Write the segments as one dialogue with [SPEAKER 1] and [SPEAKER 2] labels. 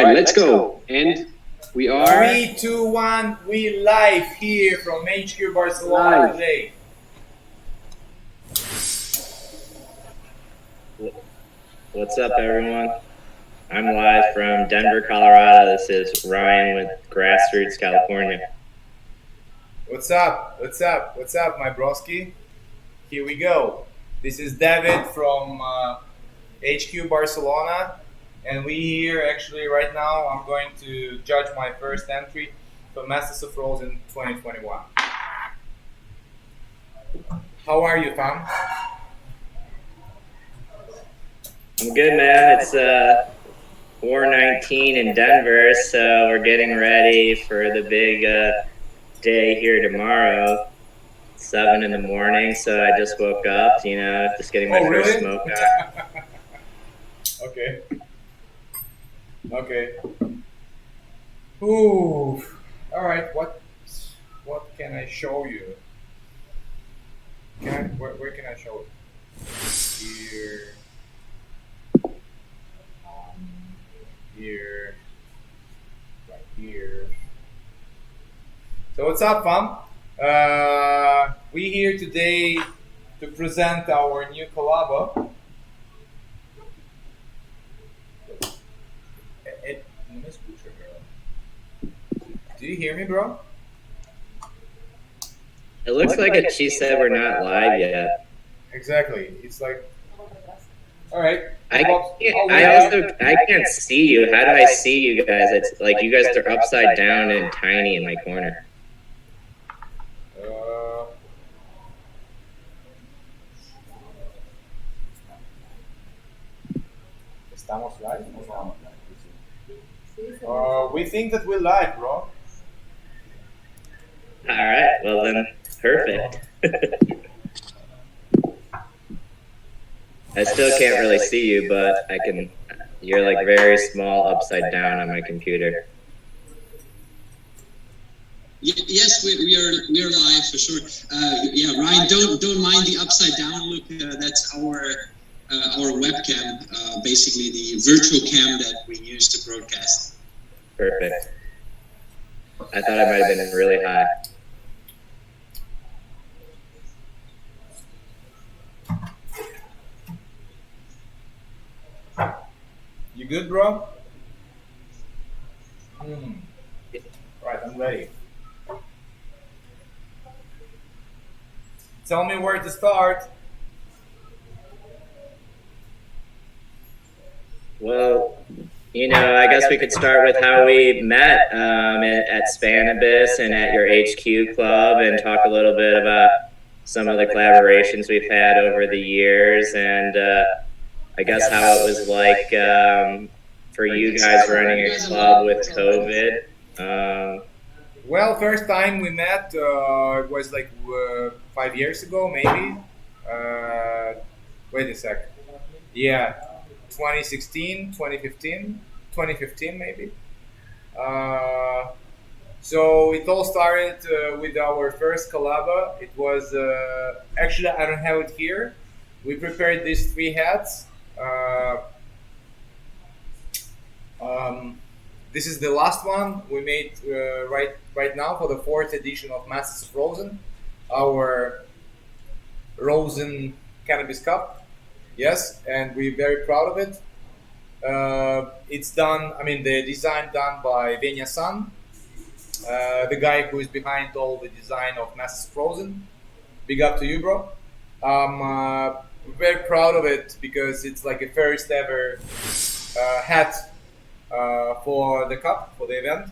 [SPEAKER 1] right, let's go. And we are
[SPEAKER 2] 3, 2, 1. We live here from HQ Barcelona today.
[SPEAKER 3] What's up, everyone? I'm live from Denver, Colorado. This is Ryan with Grassroots California.
[SPEAKER 2] What's up? What's up? What's up, my broski? Here we go. This is David from HQ Barcelona, and we here actually right now. I'm going to judge my first entry for Masters of Rolls in 2021. How are you, fam?
[SPEAKER 3] I'm good, man. It's 4:19 in Denver, so we're getting ready for the big day here tomorrow. 7 in the morning, so I just woke up, just getting my first smoke out.
[SPEAKER 2] Okay. Ooh. All right. What can I show you? Where can I show it? Here. Here. Right here. So what's up, fam? We here today to present our new collab. Do you hear me, bro?
[SPEAKER 3] It looks like she said we're not live yet.
[SPEAKER 2] Exactly. It's like, all right.
[SPEAKER 3] I can't see you. How do I see you guys? It's like you guys are upside down and tiny in my corner.
[SPEAKER 2] Estamos live? We think that we're live, bro.
[SPEAKER 3] All right. Well then, perfect. I still can't really see you, but I can. You're like very small, upside down on my computer.
[SPEAKER 1] yes, we are live for sure. Yeah, Ryan, don't mind the upside down look. That's our webcam, basically the virtual cam that we use to broadcast.
[SPEAKER 3] Perfect. I thought I might have been really high.
[SPEAKER 2] You good, bro? Right, I'm ready. Tell me where to start.
[SPEAKER 3] Well, I guess we could start with how we met at Cannabis and at your HQ club and talk a little bit about some of the collaborations we've had over the years and I guess how it was like for you guys running a club with COVID.
[SPEAKER 2] Well, first time we met it was like 5 years ago, maybe. Wait a sec. Yeah, 2016, 2015 maybe. So it all started with our first collab. It was actually, I don't have it here. We prepared these 3 hats. This is the last one we made right now for the 4th edition of Masters of Rosen, our Rosen Cannabis Cup. Yes, and we're very proud of it. It's done, the design done by Venya San, the guy who is behind all the design of Masters of Rosen. Big up to you, bro. I'm very proud of it because it's like a first ever hat for the cup, for the event.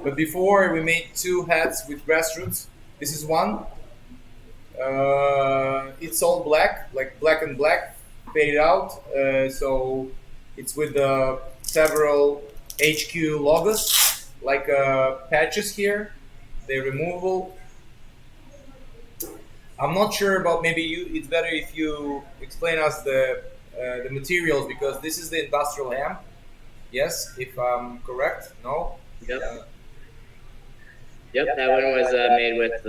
[SPEAKER 2] But before we made 2 hats with Grassroots. This is one. It's all black, like black and black, faded out. So it's with several HQ logos, like patches here. They're removable. I'm not sure about, maybe it's better if you explain us the materials, because this is the industrial hemp. Yes, if I'm correct. No?
[SPEAKER 3] Yep, that one was made with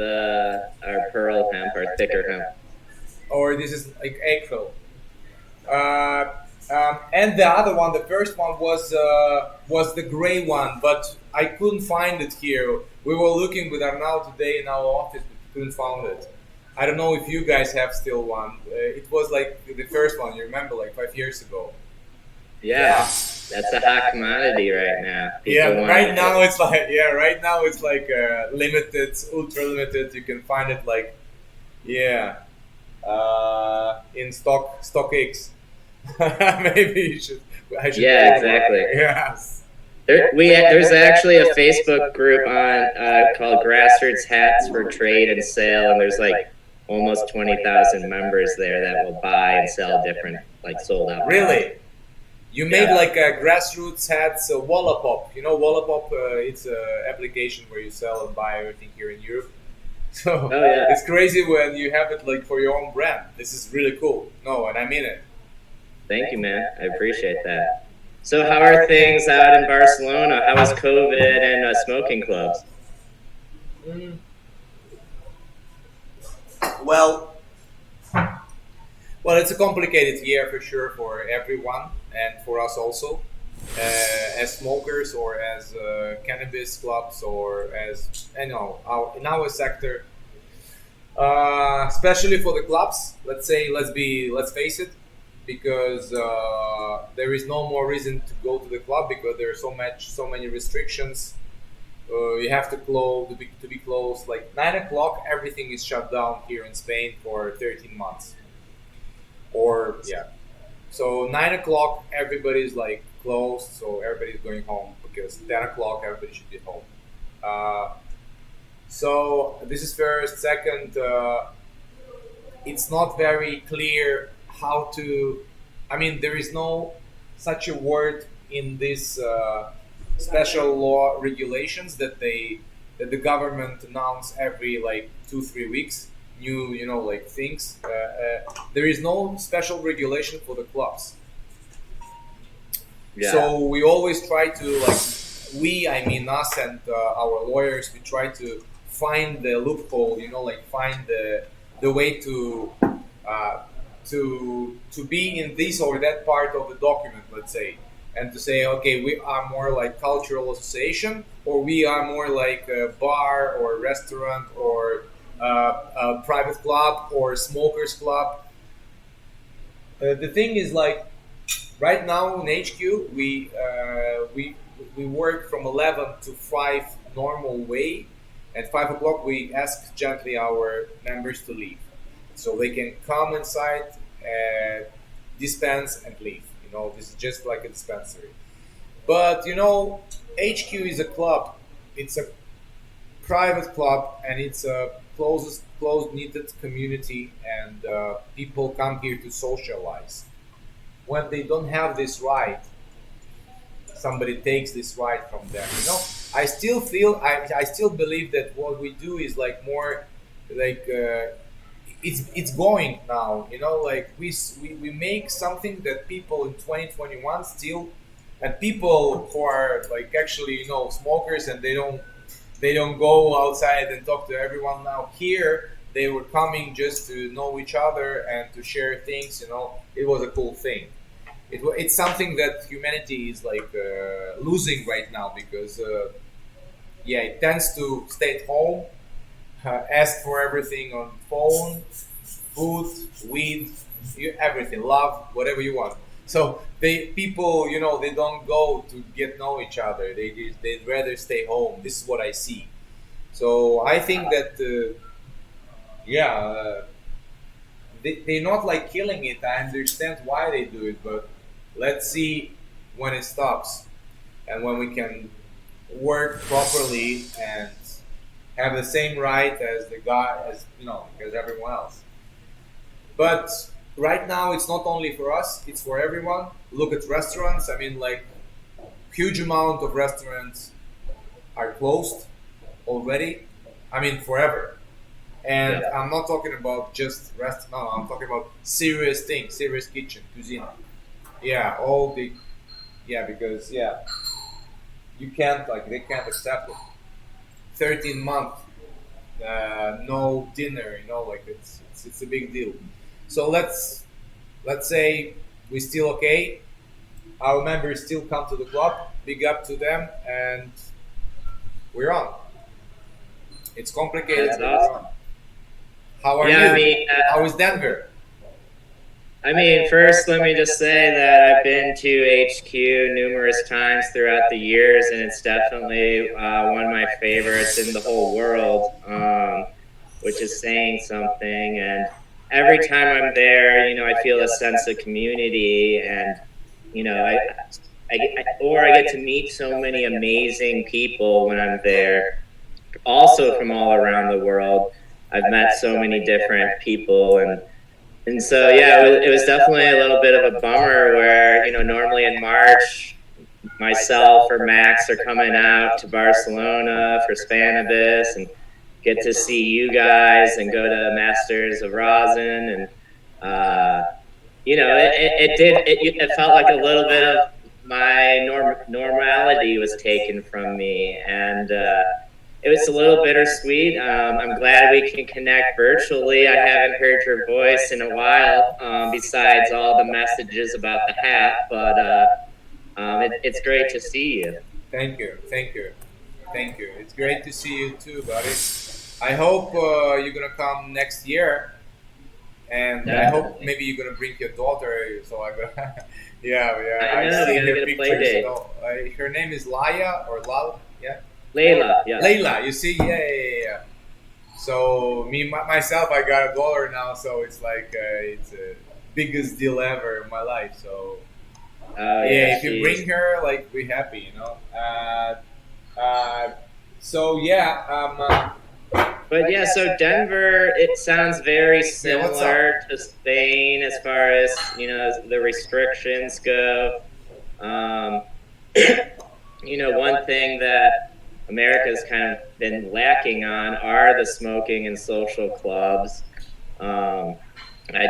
[SPEAKER 3] our pearl hemp, our thicker hemp.
[SPEAKER 2] Or this is like acryl. And the other one, the first one was the gray one, but I couldn't find it here. We were looking with Arnau today in our office, but we couldn't find it. I don't know if you guys have still one. It was like the first one, you remember, like 5 years ago.
[SPEAKER 3] Yeah, that's a hot commodity right now.
[SPEAKER 2] Right now it's like limited, ultra limited. You can find it like in StockX. Maybe I should.
[SPEAKER 3] Yeah, exactly.
[SPEAKER 2] Yes.
[SPEAKER 3] There's actually a Facebook group on called Grassroots Hats for Trade and Sale, and there's like almost 20,000 members there that will buy and sell different like sold out.
[SPEAKER 2] Really? You made like a Grassroots Hats Wallapop. You know Wallapop? It's an application where you sell and buy everything here in Europe. So it's crazy when you have it like for your own brand. This is really cool. No, and I mean it.
[SPEAKER 3] Thank you, man. I appreciate that. So how are things out in Barcelona? How was COVID and smoking clubs?
[SPEAKER 2] Well, it's a complicated year for sure for everyone and for us also, as smokers or as cannabis clubs or as in our sector, especially for the clubs. Let's face it, because there is no more reason to go to the club because there are so many restrictions. You have to be closed. Like 9 o'clock, everything is shut down here in Spain for 13 months. So 9 o'clock, everybody's like closed. So everybody's going home because 10 o'clock, everybody should be home. So this is first. Second, it's not very clear how to. I mean, there is no such a word in this special law regulations that the government announce every like 2-3 weeks. New like things. There is no special regulation for the clubs. Yeah. So we always try to I mean us and our lawyers, we try to find the loophole, find the way to be in this or that part of the document, let's say, and to say, okay, we are more like cultural association, or we are more like a bar or a restaurant or a private club or a smokers club. The thing is, like, right now in HQ, we work from 11 to 5 normal way. At 5 o'clock, we ask gently our members to leave, so they can come inside, dispense and leave. This is just like a dispensary. But HQ is a club. It's a private club, and it's a close-knitted community, and people come here to socialize. When they don't have this right, somebody takes this right from them. I still believe that what we do is like more like it's going now. Like we make something that people in 2021 still, and people who are like actually smokers, and they don't go outside and talk to everyone now. Here they were coming just to know each other and to share things. It was a cool thing. It's something that humanity is like losing right now because it tends to stay at home, ask for everything on phone, food, weed, everything, love, whatever you want. So people they don't go to get know each other. They'd rather stay home. This is what I see. So I think that they're not like killing it. I understand why they do it, but let's see when it stops and when we can work properly and have the same right as as everyone else. But right now it's not only for us, it's for everyone. Look at restaurants. I mean, like, huge amount of restaurants are closed already. I mean, forever. And I'm not talking about just restaurant. No, I'm talking about serious things, serious kitchen, cuisine. Because you can't, they can't accept it. 13 months, no dinner, it's a big deal. So let's say we're still okay. Our members still come to the club. Big up to them, and we're on. It's complicated,
[SPEAKER 3] That's
[SPEAKER 2] but
[SPEAKER 3] awesome.
[SPEAKER 2] we're on. How are
[SPEAKER 3] Yeah,
[SPEAKER 2] you?
[SPEAKER 3] I mean,
[SPEAKER 2] How is Denver?
[SPEAKER 3] first, let me just say that I've been to HQ numerous times throughout the years, and it's definitely one of my favorites in the whole world, which is saying something. And every time I'm there, I feel a sense of community, and I get to meet so many amazing people when I'm there, also from all around the world. I've met so many different people, and so yeah, it was definitely a little bit of a bummer where normally in March, myself or Max are coming out to Barcelona for Spanibus and get to see you guys and go to Masters of Rosin, and it felt like a little bit of my normality was taken from me, and it was a little bittersweet. I'm glad we can connect virtually. I haven't heard your voice in a while, besides all the messages about the hat, but it's great to see you.
[SPEAKER 2] Thank you, thank you, thank you. It's great to see you too, buddy. I hope you're gonna come next year, and I hope maybe you're gonna bring your daughter. So I gonna, yeah.
[SPEAKER 3] I know,
[SPEAKER 2] see
[SPEAKER 3] we gotta
[SPEAKER 2] her
[SPEAKER 3] get a play
[SPEAKER 2] pictures.
[SPEAKER 3] date.
[SPEAKER 2] Her name is Laya or Lal. Yeah,
[SPEAKER 3] Layla, yeah.
[SPEAKER 2] Layla. You see, yeah. So myself, I got a daughter now, so it's like it's the biggest deal ever in my life. So yeah, if you bring her, like we're happy, So yeah,
[SPEAKER 3] But yeah, so Denver, it sounds very similar to Spain as far as the restrictions go. One thing that America's kind of been lacking on are the smoking and social clubs. I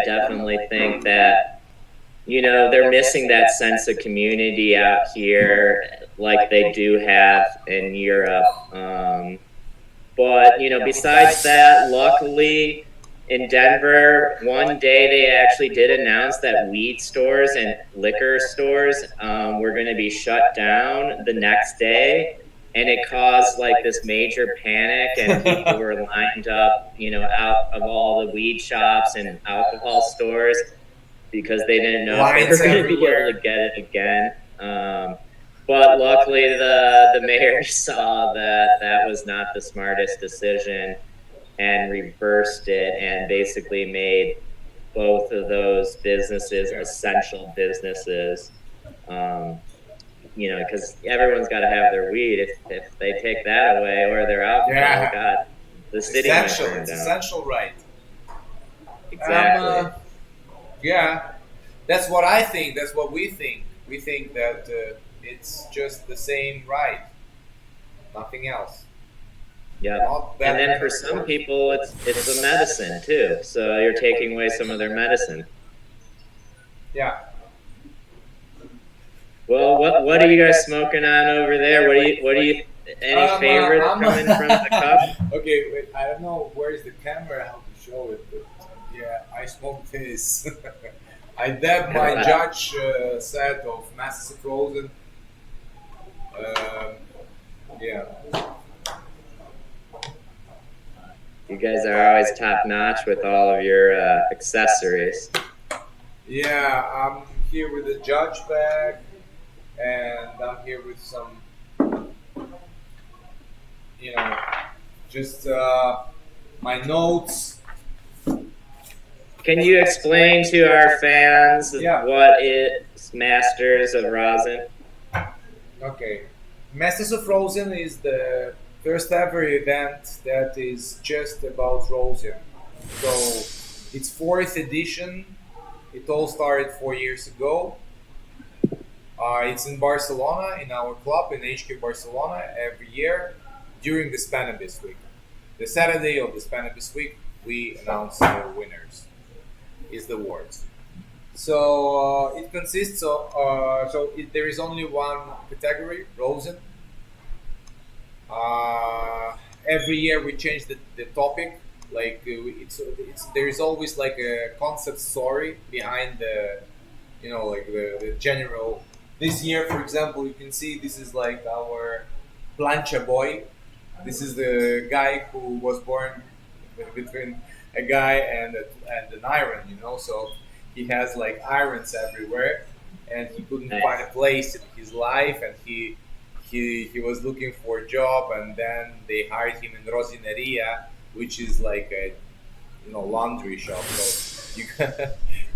[SPEAKER 3] definitely think that they're missing that sense of community out here, like they do have in Europe. But besides that, luckily in Denver, one day they actually did announce that weed stores and liquor stores were going to be shut down the next day, and it caused like this major panic, and people were lined up, out of all the weed shops and alcohol stores because they didn't know if they were going to be able to get it again. But luckily, the mayor saw that was not the smartest decision and reversed it and basically made both of those businesses essential businesses. Because everyone's got to have their weed. If they take that away or their alcohol, God, the city might burn down.
[SPEAKER 2] It's essential, right?
[SPEAKER 3] Exactly.
[SPEAKER 2] Yeah, that's what I think. That's what we think. We think that it's just the same right, nothing else.
[SPEAKER 3] Yeah, and then for some people, it's a medicine too. So you're taking away some of their medicine.
[SPEAKER 2] Yeah.
[SPEAKER 3] Well, what are you guys smoking on over there? What do you any favorite coming from the cup?
[SPEAKER 2] Okay, wait, I don't know where is the camera, how to show it, but yeah, I smoke this. I dab my Judge set of Massive Frozen. Yeah.
[SPEAKER 3] You guys are always top notch with all of your accessories.
[SPEAKER 2] Yeah, I'm here with the Judge bag, and I'm here with some, just my notes.
[SPEAKER 3] Can you explain to our fans what is Masters of Rosin?
[SPEAKER 2] Okay, Masters of Rosin is the first ever event that is just about rosin. So it's 4th edition. It all started 4 years ago. It's in Barcelona, in our club in HQ Barcelona, every year during the Spanibus week. The Saturday of the Spanibus week, we announce the winners. Is the awards. So it consists of there is only one category, rosin. Every year we change the topic. Like there is always like a concept story behind like the general. This year, for example, you can see this is like our plancha boy. This is the guy who was born between a guy and an iron, So he has like irons everywhere, and he couldn't
[SPEAKER 3] Nice.
[SPEAKER 2] find a place in his life, and he was looking for a job, and then they hired him in Rosineria, which is like a laundry shop. So you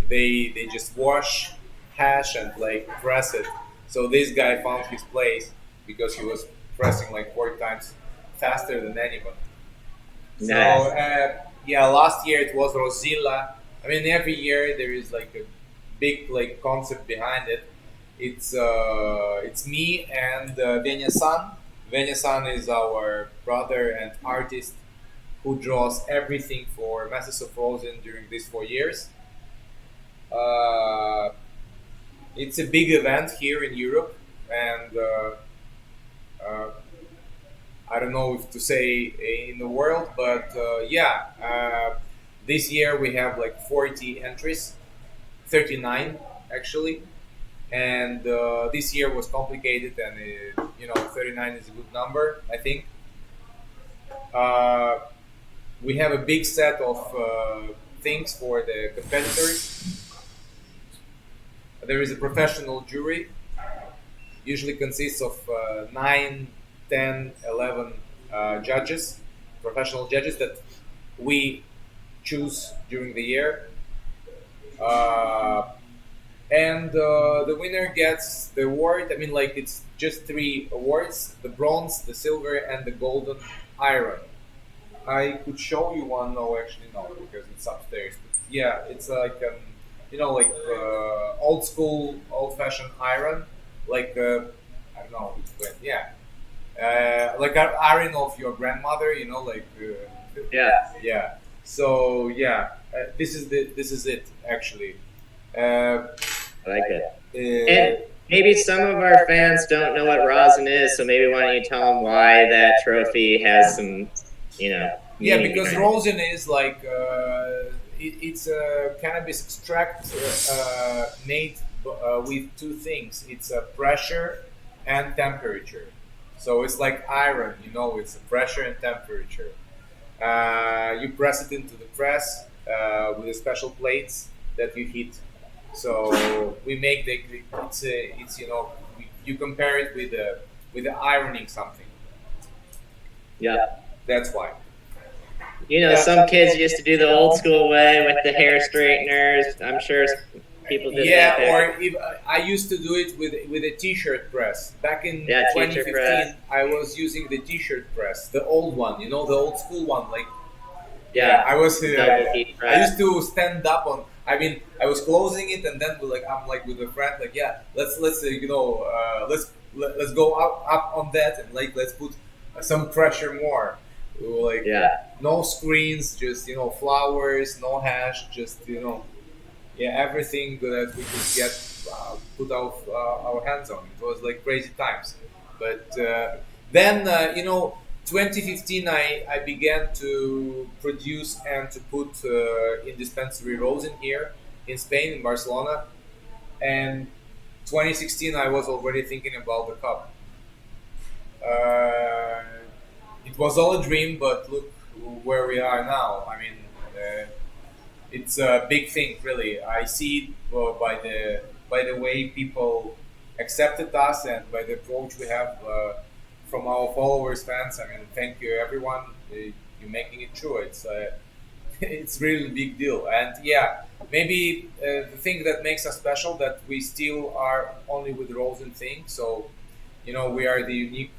[SPEAKER 2] they just wash, hash, and like press it. So this guy found his place because he was pressing like 4 times faster than anyone. So
[SPEAKER 3] Nice.
[SPEAKER 2] yeah, last year it was Rosilla. I mean, every year there is like a big like concept behind it. It's me and Venya-san. Venya-san is our brother and artist who draws everything for Masters of Frozen during these 4 years. Uh, it's a big event here in Europe, and uh, I don't know if to say in the world, but yeah, this year we have like 40 entries, 39 actually, and this year was complicated, and 39 is a good number, I think. Uh, we have a big set of things for the competitors. There is a professional jury, usually consists of 9, 10, 11 judges, professional judges that we choose during the year. And the winner gets the award. I mean, like, it's just 3 awards: the bronze, the silver, and the golden iron. I could show you one. No, actually, no, because it's upstairs. But yeah, it's like old school, old fashioned iron, like I don't know, yeah, like an iron of your grandmother.
[SPEAKER 3] Yeah.
[SPEAKER 2] Yeah. So yeah, this is it actually. Uh,
[SPEAKER 3] I like it.
[SPEAKER 2] uh,
[SPEAKER 3] And maybe some of our fans don't know what rosin is, so maybe why don't you tell them why that trophy has some,
[SPEAKER 2] yeah,
[SPEAKER 3] meaning
[SPEAKER 2] because
[SPEAKER 3] behind it.
[SPEAKER 2] rosin is like it's a cannabis extract made with 2 things. It's a pressure and temperature. So it's like iron, it's a pressure and temperature. You press it into the press with the special plates that you heat. So we make you compare it with the ironing something.
[SPEAKER 3] Yeah.
[SPEAKER 2] That's why.
[SPEAKER 3] Some kids used to do the old school way with the hair straighteners. I'm sure people did
[SPEAKER 2] Yeah,
[SPEAKER 3] that back.
[SPEAKER 2] or if I used to do it with a t-shirt press. Back in
[SPEAKER 3] Yeah, t-shirt
[SPEAKER 2] 2015,
[SPEAKER 3] press.
[SPEAKER 2] I was using the t-shirt press, the old one, the old school one. Like,
[SPEAKER 3] Yeah.
[SPEAKER 2] I was.
[SPEAKER 3] Double heat
[SPEAKER 2] I
[SPEAKER 3] press.
[SPEAKER 2] used to stand up on. I mean, I was closing it, and then I'm like with a friend, like, yeah, let's let's go up on that, and like let's put some pressure more. Like,
[SPEAKER 3] Yeah.
[SPEAKER 2] no screens, just flowers, no hash, just yeah, everything that we could get put our hands on. It was like crazy times. But then 2015, I began to produce and to put in dispensary rosin here in Spain, in Barcelona. And 2016, I was already thinking about the cup. It was all a dream, but look where we are now. I mean, it's a big thing, really. I see it by the way people accepted us, and by the approach we have from our followers, fans. I mean, thank you, everyone. You're making it true. It's it's really a big deal. And yeah, maybe the thing that makes us special, that we still are only with rosin thing. So we are the unique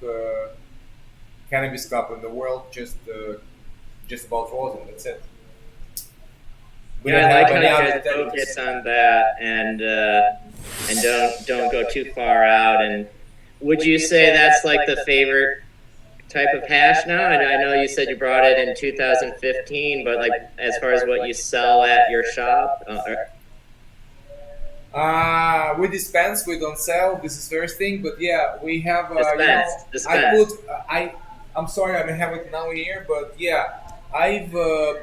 [SPEAKER 2] cannabis cup in the world, just about rosin. That's it. We
[SPEAKER 3] Yeah,
[SPEAKER 2] don't
[SPEAKER 3] I like
[SPEAKER 2] have
[SPEAKER 3] how
[SPEAKER 2] any
[SPEAKER 3] you
[SPEAKER 2] other
[SPEAKER 3] guys
[SPEAKER 2] techniques.
[SPEAKER 3] focus on that and don't go too far out. And would you say that's like the favorite type of hash now? And I know you said you brought it in 2015, but like as far as what you sell at your shop,
[SPEAKER 2] We dispense. We don't sell. This is first thing, but yeah, we have.
[SPEAKER 3] Dispense.
[SPEAKER 2] I put. I'm sorry, I don't have it now here, but yeah, I've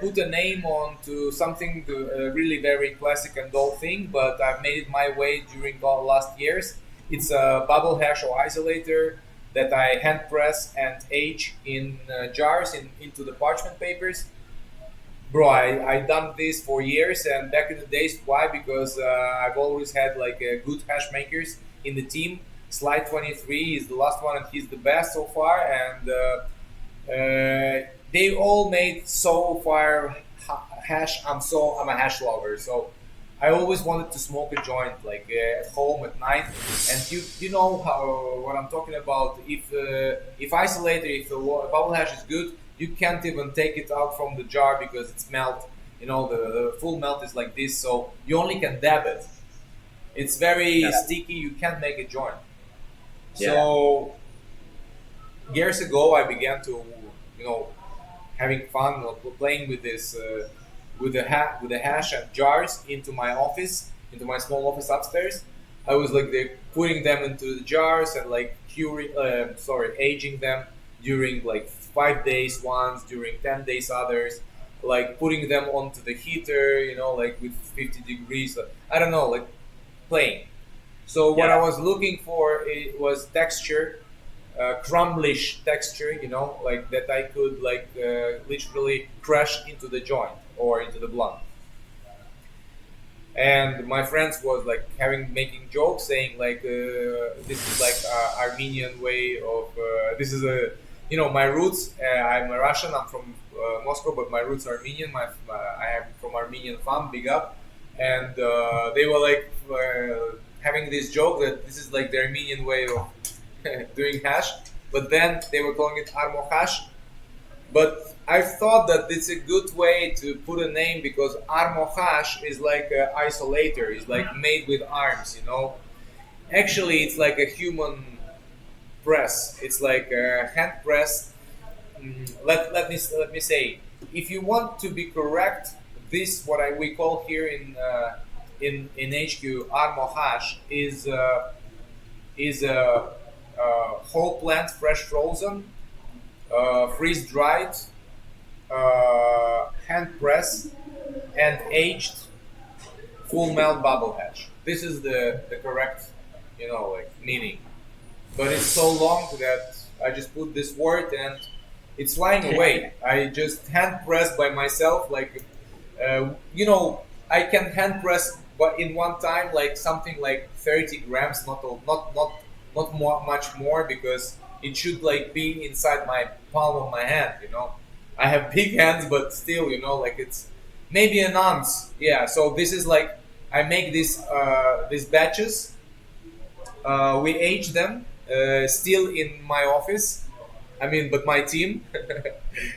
[SPEAKER 2] put a name on to something really very classic and dull thing, but I've made it my way during the last years. It's a bubble hash or isolator that I hand press and age in jars into the parchment papers. Bro, I done this for years, and back in the days, why? Because I've always had like good hash makers in the team. Slide 23 is the last one, and he's the best so far. And they all made so far hash. I'm a hash lover, so I always wanted to smoke a joint like at home at night. And you know how what I'm talking about. If isolator, if the bubble hash is good, you can't even take it out from the jar because it's melt. You know the full melt is like this, so you only can dab it. It's very sticky. You can't make a joint. So years ago, I began to, having fun playing with this, with the hash and jars into my office, into my small office upstairs. I was like putting them into the jars and like aging them during like 5 days once, during 10 days others, like putting them onto the heater, like with 50 degrees. I don't know, like playing. So what I was looking for it was texture, crumblish texture, like that I could like literally crush into the joint or into the blunt. And my friends was like making jokes, saying like this is like Armenian way of this is a my roots. I'm a Russian. I'm from Moscow, but my roots are Armenian. I am from Armenian farm. Big up, and they were like. Having this joke that this is like the Armenian way of doing hash, but then they were calling it Armo hash. But I thought that it's a good way to put a name because Armo hash is like an isolator, it's like made with arms, Actually, it's like a human press. It's like a hand press. Let me say, if you want to be correct, this we call here in HQ Armo hash is a whole plant fresh frozen, freeze dried, hand press and aged full melt bubble hash. This is the correct meaning. But it's so long that I just put this word and it's flying away. I just hand press by myself I can hand press but in one time like something like 30 grams, not much more because it should like be inside my palm of my hand. I have big hands, but still, like it's maybe an ounce. Yeah. So this is like I make these batches. We age them still in my office. I mean, but my team,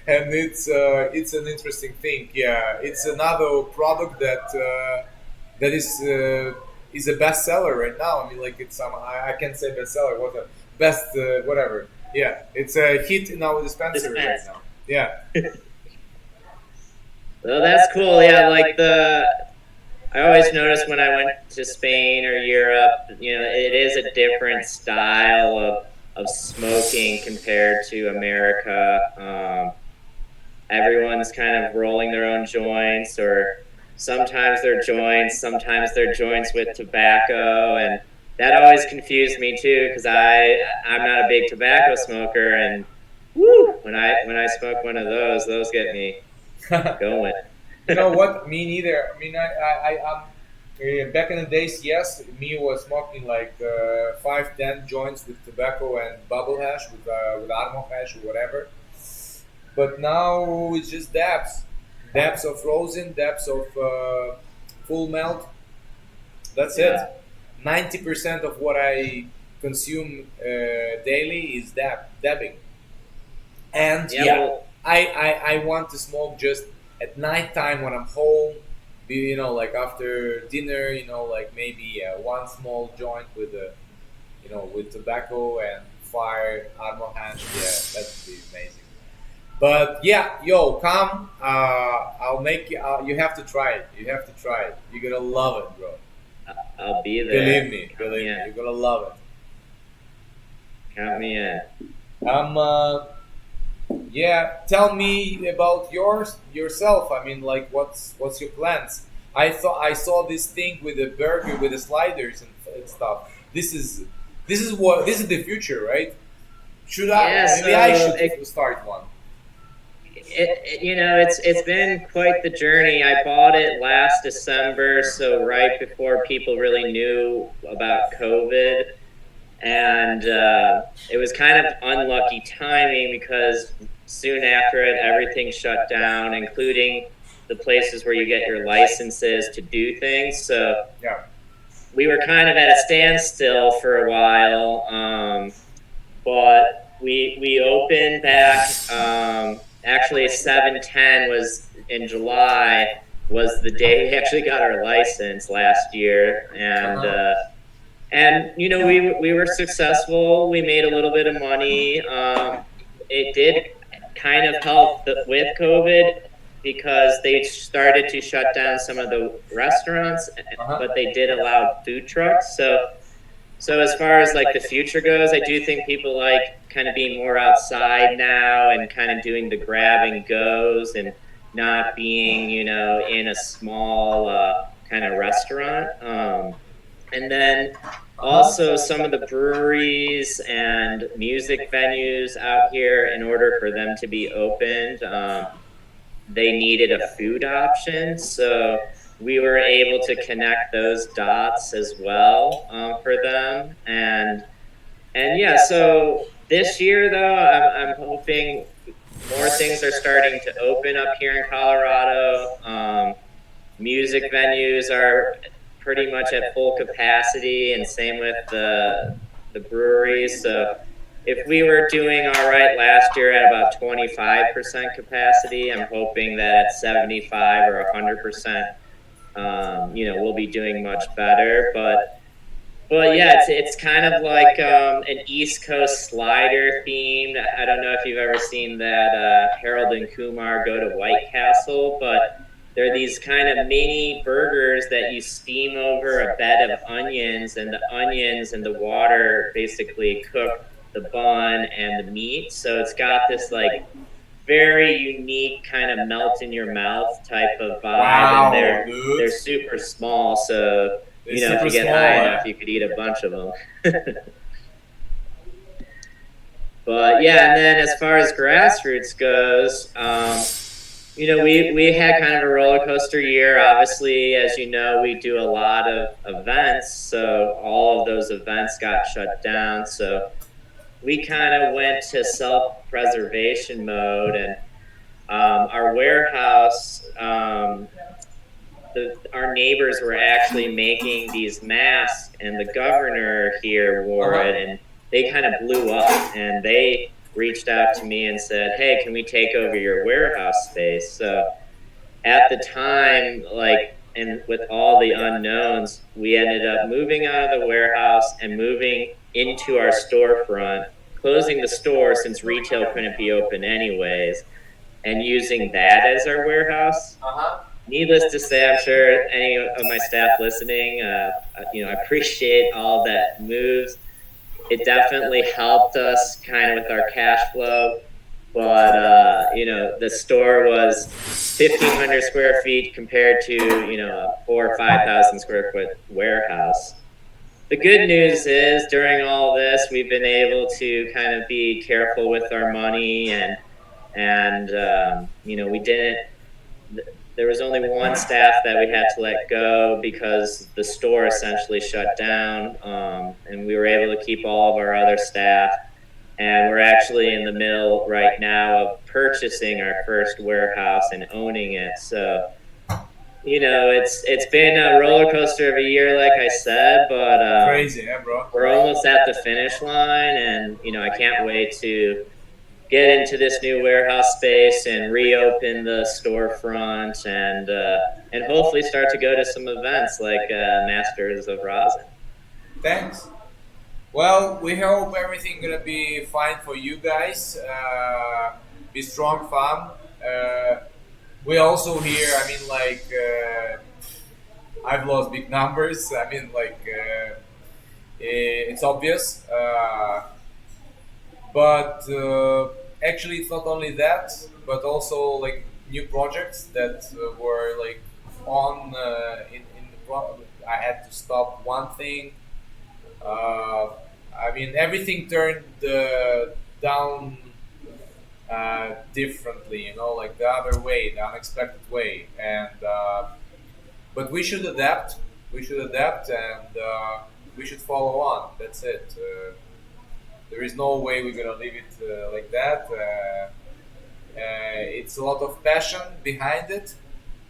[SPEAKER 2] and it's an interesting thing. Yeah, it's another product that is a bestseller right now. I mean, like it's I can't say bestseller. What a best whatever. Yeah, it's a hit in our dispensary right now. Yeah.
[SPEAKER 3] Well, that's cool. Yeah, like I always notice when I went to Spain or Europe, it is a different style of smoking compared to America. Everyone's kind of rolling their own joints, or sometimes they're joints with tobacco, and that always confused me too because I'm not a big tobacco smoker, and when I smoke one of those get me going.
[SPEAKER 2] You know what? Me neither. I mean, I'm back in the days. Yes, me was smoking like 5-10 joints with tobacco and bubble hash with Armo hash or whatever. But now it's just dabs of rosin, dabs of full melt. That's it. 90% of what I consume daily is dabbing. And I want to smoke just at nighttime when I'm home, like after dinner, like maybe one small joint with with tobacco and fire Armo hash. Yeah, that would be amazing. But yeah, come. I'll make you. You have to try it. You're gonna love it, bro.
[SPEAKER 3] I'll be there.
[SPEAKER 2] Believe me. You're gonna love it.
[SPEAKER 3] Count me in.
[SPEAKER 2] Yeah, tell me about yourself. I mean, like, what's your plans? I saw this thing with the burger with the sliders and stuff. This is the future, right? Should I
[SPEAKER 3] Yeah,
[SPEAKER 2] maybe I
[SPEAKER 3] so
[SPEAKER 2] should start one?
[SPEAKER 3] it's been quite the journey. I bought it last December, so right before people really knew about COVID, and it was kind of unlucky timing because soon after it, everything shut down, including the places where you get your licenses to do things. So
[SPEAKER 2] Yeah.
[SPEAKER 3] we were kind of at a standstill for a while, but we opened back. Actually, 7/10 was in July. Was the day we actually got our license last year, and we were successful. We made a little bit of money. It did kind of help with COVID because they started to shut down some of the restaurants, but they did allow food trucks. So as far as like the future goes, I do think people like kind of being more outside now and kind of doing the grab and goes and not being, in a small kind of restaurant. And then also some of the breweries and music venues out here, in order for them to be opened, they needed a food option. So we were able to connect those dots as well for them. And yeah, so this year though, I'm hoping more things are starting to open up here in Colorado. Music venues are pretty much at full capacity, and same with the breweries. So if we were doing all right last year at about 25% capacity, I'm hoping that at 75 or 100%, we'll be doing much better. But yeah, it's kind of like an East Coast slider themed. I don't know if you've ever seen that Harold and Kumar Go to White Castle, but they're these kind of mini burgers that you steam over a bed of onions, and the onions and the water basically cook the bun and the meat. So it's got this like very unique kind of melt in your mouth type of vibe.
[SPEAKER 2] Wow,
[SPEAKER 3] and
[SPEAKER 2] dude.
[SPEAKER 3] they're super small, so if you get
[SPEAKER 2] small,
[SPEAKER 3] high enough, you could eat a bunch of them. But yeah, and then as far as Grassroots goes, we had kind of a roller coaster year. Obviously, as you know, we do a lot of events, so all of those events got shut down. So we kind of went to self-preservation mode, and our warehouse, our neighbors were actually making these masks, and the governor here wore it, and they kind of blew up, and they reached out to me and said, hey, can we take over your warehouse space? So at the time, and with all the unknowns, we ended up moving out of the warehouse and moving into our storefront, closing the store since retail couldn't be open anyways, and using that as our warehouse. Needless to say, I'm sure any of my staff listening, I appreciate all that moves. It definitely helped us kind of with our cash flow, but the store was 1,500 square feet compared to a 4,000 or 5,000 square foot warehouse. The good news is during all this, we've been able to kind of be careful with our money, and we didn't. There was only one staff that we had to let go because the store essentially shut down, and we were able to keep all of our other staff. And we're actually in the middle right now of purchasing our first warehouse and owning it. So, it's been a roller coaster of a year, like I said, but
[SPEAKER 2] Crazy, yeah, bro.
[SPEAKER 3] we're almost at the finish line, and I can't wait to get into this new warehouse space and reopen the storefront, and hopefully start to go to some events like Masters of Rosin.
[SPEAKER 2] Thanks. Well, we hope everything gonna be fine for you guys. Be strong, fam. We also here. I mean, I've lost big numbers. I mean, it's obvious. But actually it's not only that, but also like new projects that were like on in the I had to stop one thing. I mean, everything turned down differently, you know, like the other way, the unexpected way. And but we should adapt. We should adapt, and we should follow on. That's it. There is no way we're gonna leave it like that. It's a lot of passion behind it,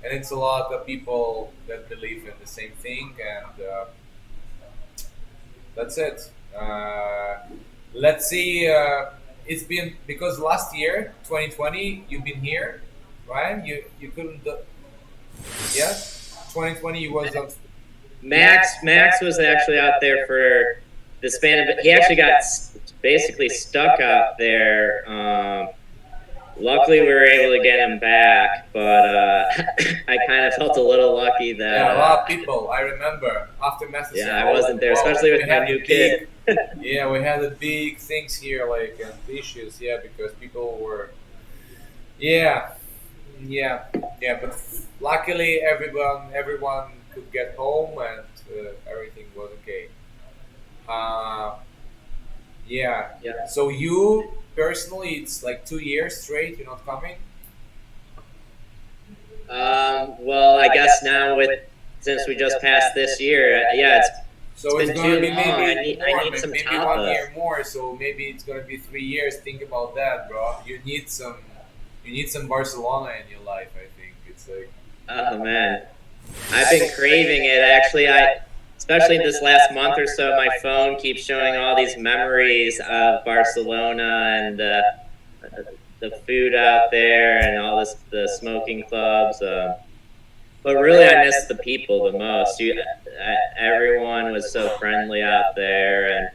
[SPEAKER 2] and it's a lot of people that believe in the same thing, and that's it. Let's see. It's been because last year, 2020, you've been here, right? You couldn't. Yes, 2020 you was on.
[SPEAKER 3] Max was actually out there for the span of. He actually got basically stuck out there. Luckily, we were able to get him back, but I kind of felt a little lucky that.
[SPEAKER 2] Yeah, a lot of people. I remember after messages.
[SPEAKER 3] Yeah, I wasn't there, especially with my new kid.
[SPEAKER 2] Yeah, we had the big things here, like and issues. Yeah, because people were. Yeah. But luckily, everyone could get home, and everything was okay. Yeah. So you personally, it's like 2 years straight. You're not coming.
[SPEAKER 3] Well, I guess now since we just passed this year, yeah,
[SPEAKER 2] it's
[SPEAKER 3] been
[SPEAKER 2] going to
[SPEAKER 3] too
[SPEAKER 2] be
[SPEAKER 3] long.
[SPEAKER 2] maybe
[SPEAKER 3] I need some
[SPEAKER 2] maybe
[SPEAKER 3] tapas.
[SPEAKER 2] 1 year more. So maybe it's going to be 3 years. Think about that, bro. You need some Barcelona in your life. I think it's like.
[SPEAKER 3] Oh man, I've been craving it. Actually, especially this last month or so, my phone keeps showing all these memories of Barcelona and the food out there and all the smoking clubs. But really, I miss the people the most. Everyone was so friendly out there, and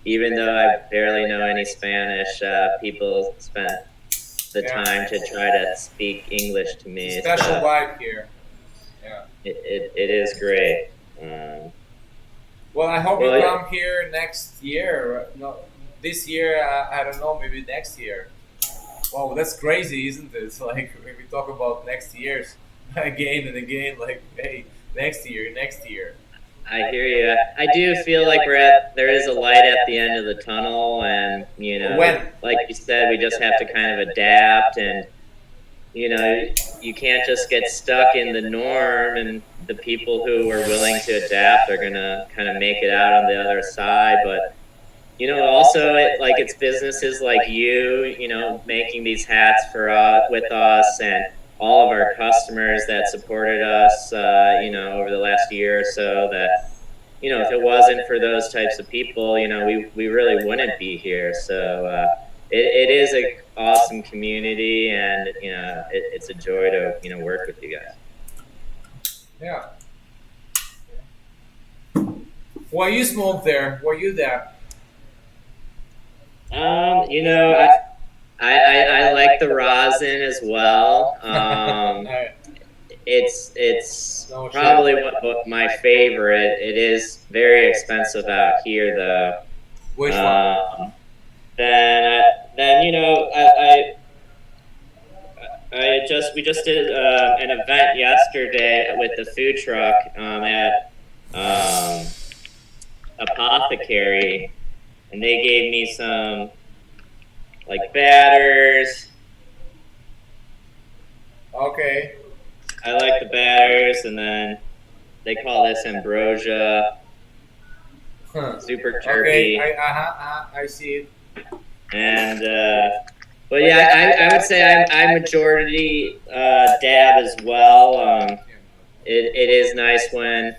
[SPEAKER 3] even though I barely know any Spanish, people spent the time to try to speak English to me.
[SPEAKER 2] It's a special vibe here. Yeah.
[SPEAKER 3] It is great.
[SPEAKER 2] Well, I hope you come here next year. No, this year, I don't know, maybe next year. Wow, that's crazy, isn't it? It's like when we talk about next years again and again, like, hey, next year.
[SPEAKER 3] I hear you. I do feel like there is a light at the end of the tunnel, and like you said, we just have to kind of adapt, and you can't just get stuck in the norm, and the people who are willing to adapt are gonna kind of make it out on the other side. But also it's businesses like you, making these hats with us, and all of our customers that supported us, over the last year or so. That if it wasn't for those types of people, we really wouldn't be here. So it is an awesome community, and it's a joy to work with you guys.
[SPEAKER 2] Yeah. Why you smoke there? Were you there?
[SPEAKER 3] I like the rosin as well. It's probably what my favorite. It is very expensive out here, though.
[SPEAKER 2] Which one?
[SPEAKER 3] We just did an event yesterday with the food truck at Apothecary, and they gave me some like batters.
[SPEAKER 2] Okay.
[SPEAKER 3] I like the batters, and then they call this ambrosia. Super terpy.
[SPEAKER 2] Okay, I see it.
[SPEAKER 3] And but yeah, I would say I'm majority dab as well. It is nice when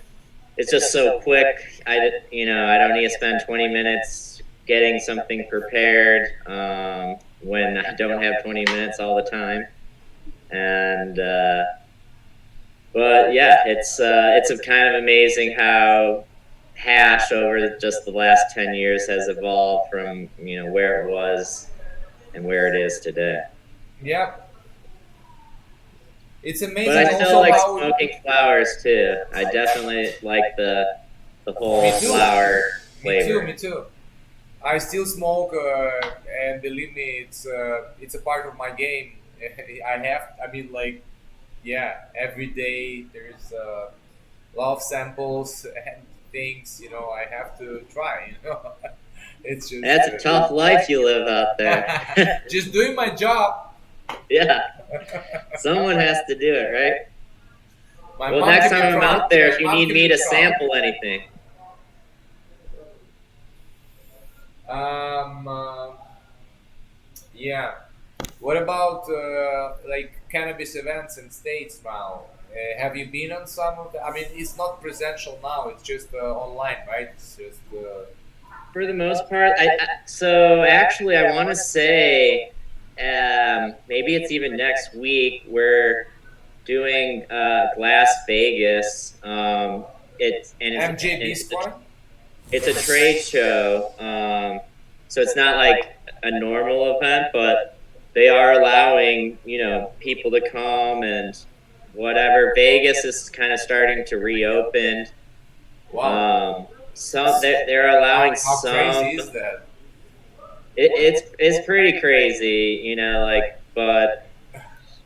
[SPEAKER 3] it's just so quick. I don't need to spend 20 minutes getting something prepared when I don't have 20 minutes all the time. And but yeah, it's kind of amazing how hash over just the last 10 years has evolved from where it was and where it is today.
[SPEAKER 2] Yeah, it's amazing.
[SPEAKER 3] But I still like smoking flowers too. I definitely like the whole flower flavor.
[SPEAKER 2] Me too. I still smoke, and believe me, it's a part of my game. I mean, like, yeah, every day there's a lot of samples and things. You know, I have to try. You know, it's just
[SPEAKER 3] That's a tough life you live out there.
[SPEAKER 2] just doing my job.
[SPEAKER 3] Yeah, someone has to do it, right?
[SPEAKER 2] My
[SPEAKER 3] Well,
[SPEAKER 2] mom
[SPEAKER 3] next
[SPEAKER 2] can
[SPEAKER 3] time I'm
[SPEAKER 2] try.
[SPEAKER 3] out there, if you
[SPEAKER 2] My mom
[SPEAKER 3] need
[SPEAKER 2] can
[SPEAKER 3] me to
[SPEAKER 2] try.
[SPEAKER 3] sample anything.
[SPEAKER 2] Um, uh, yeah. What about like cannabis events in states now? Have you been on some of the? I mean, it's not presential now; it's just online, right? It's just.
[SPEAKER 3] For the most part, so actually, I want to say maybe it's even next week. We're doing Glass Vegas.
[SPEAKER 2] MJB Squad?
[SPEAKER 3] It's a trade show. So it's not like a normal event, but they are allowing people to come and whatever. Vegas is kind of starting to reopen.
[SPEAKER 2] Wow.
[SPEAKER 3] They're allowing
[SPEAKER 2] How
[SPEAKER 3] some.
[SPEAKER 2] crazy is that?
[SPEAKER 3] It's pretty crazy, but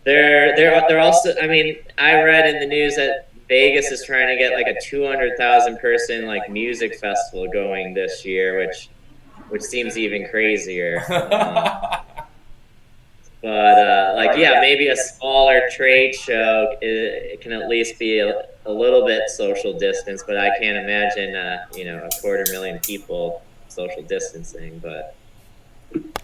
[SPEAKER 3] they're also. I mean, I read in the news that Vegas is trying to get like a 200,000 person like music festival going this year, which seems even crazier. But yeah, maybe a smaller trade show it can at least be a little bit social distance, but I can't imagine a 250,000 people social distancing.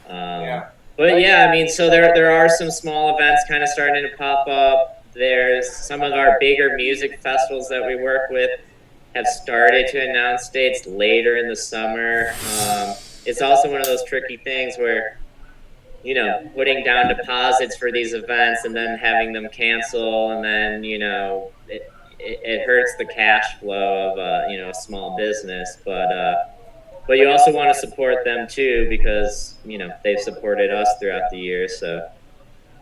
[SPEAKER 2] Yeah.
[SPEAKER 3] But yeah, I mean, so there are some small events kind of starting to pop up. There's some of our bigger music festivals that we work with have started to announce dates later in the summer. It's also one of those tricky things where putting down deposits for these events and then having them cancel, and then it hurts the cash flow of a small business, but you also want to support them too because they've supported us throughout the years. So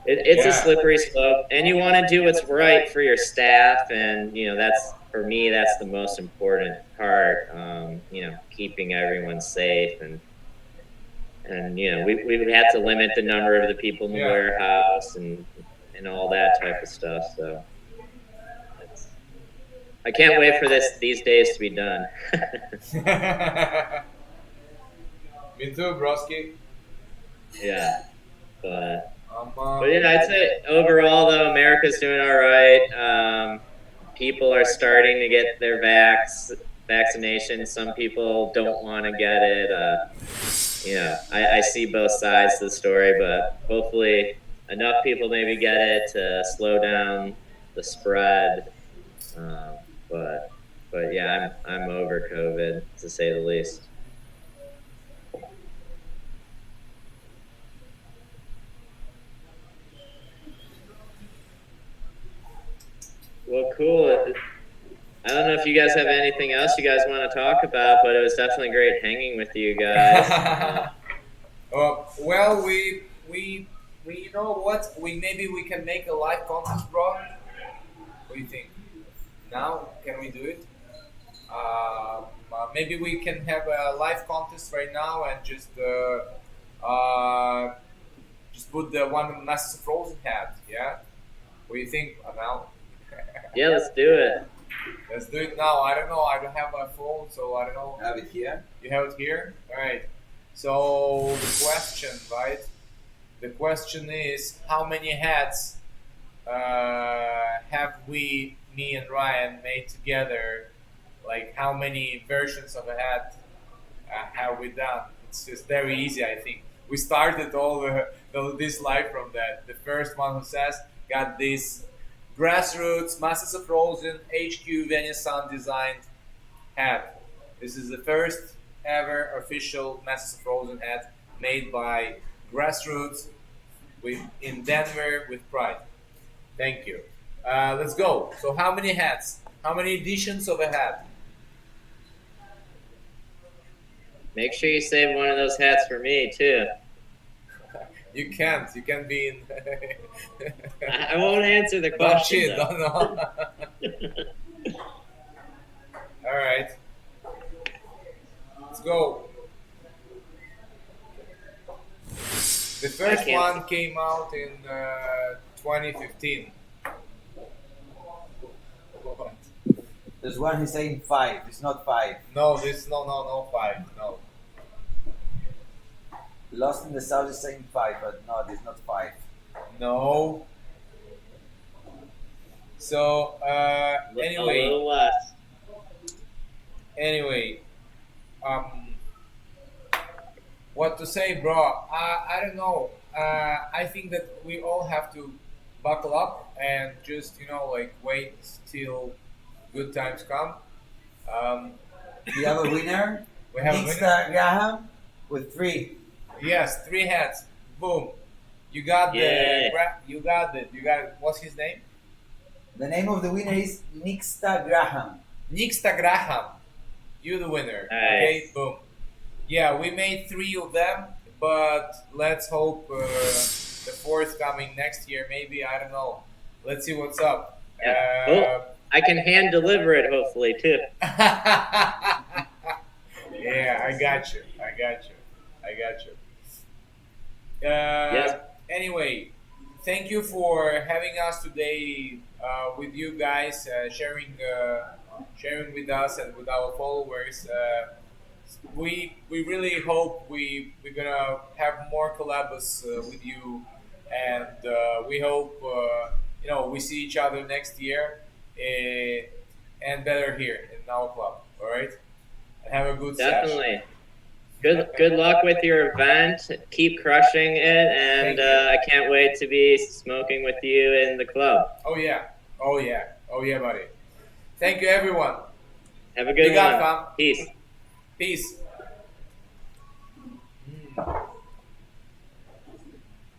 [SPEAKER 3] it's a slippery slope, and you want to do what's right for your staff, and that's for me that's the most important part. Keeping everyone safe, and we've had to limit the number of the people in the warehouse and all that type of stuff. So I can't wait for these days to be done.
[SPEAKER 2] Me too, broski.
[SPEAKER 3] Yeah, but I'd say overall though, America's doing all right. People are starting to get their vaccination. Some people don't want to get it. I see both sides of the story, but hopefully enough people maybe get it to slow down the spread. But yeah, I'm over COVID, to say the least. Well, cool. I don't know if you guys have anything else you guys want to talk about, but it was definitely great hanging with you guys.
[SPEAKER 2] Well, we you know what? Maybe we can make a live contest, bro. What do you think? Now, can we do it? Maybe we can have a live contest right now and just put the one Masters of Frozen hat. Yeah. What do you think, Anal?
[SPEAKER 3] Yeah, let's do it.
[SPEAKER 2] Let's do it now. I don't know. I don't have my phone, so I don't know.
[SPEAKER 4] I have it here.
[SPEAKER 2] You have it here? All right. So the question, right? The question is, how many hats have we, me and Ryan, made together? Like, how many versions of a hat have we done? It's just very easy, I think. We started this live from that. The first one who says got this Grassroots Masters of Frozen HQ Venus Sun designed hat. This is the first ever official Masters of Frozen hat made by Grassroots in Denver with pride. Thank you. Let's go. So how many hats? How many editions of a hat?
[SPEAKER 3] Make sure you save one of those hats for me too.
[SPEAKER 2] You can't. You can be in.
[SPEAKER 3] I won't answer the question.
[SPEAKER 2] No. All right. Let's go. The first one came out in 2015.
[SPEAKER 4] There's one he's saying 5. It's not 5.
[SPEAKER 2] No, this no 5. No.
[SPEAKER 4] Lost in the South is saying 5, but no, it's not 5.
[SPEAKER 2] No. So anyway.
[SPEAKER 3] A little less.
[SPEAKER 2] Anyway, what to say, bro? I don't know. I think that we all have to buckle up and just like wait till good times come.
[SPEAKER 4] We have a winner.
[SPEAKER 2] We have a winner.
[SPEAKER 4] Mr. Graham with 3.
[SPEAKER 2] Yes, 3 hats. Boom. You got you got it. What's his name?
[SPEAKER 4] The name of the winner is Nixta Graham.
[SPEAKER 2] Nixta Graham. You the winner.
[SPEAKER 3] Nice.
[SPEAKER 2] Okay, boom. Yeah, we made 3 of them, but let's hope the 4th coming next year. Maybe, I don't know. Let's see what's up.
[SPEAKER 3] Yeah. Cool. I can hand deliver it, hopefully, too.
[SPEAKER 2] Yeah, I got you.
[SPEAKER 3] Yes.
[SPEAKER 2] Anyway, thank you for having us today with you guys, sharing with us and with our followers. We really hope we're gonna have more collabs with you, and we hope we see each other next year and better here in our club. All right, and have a good
[SPEAKER 3] Definitely. Good luck with your event. Keep crushing it, and I can't wait to be smoking with you in the club.
[SPEAKER 2] Oh yeah, buddy. Thank you, everyone.
[SPEAKER 3] Have a good one.
[SPEAKER 2] Fam.
[SPEAKER 3] Peace.
[SPEAKER 2] Peace.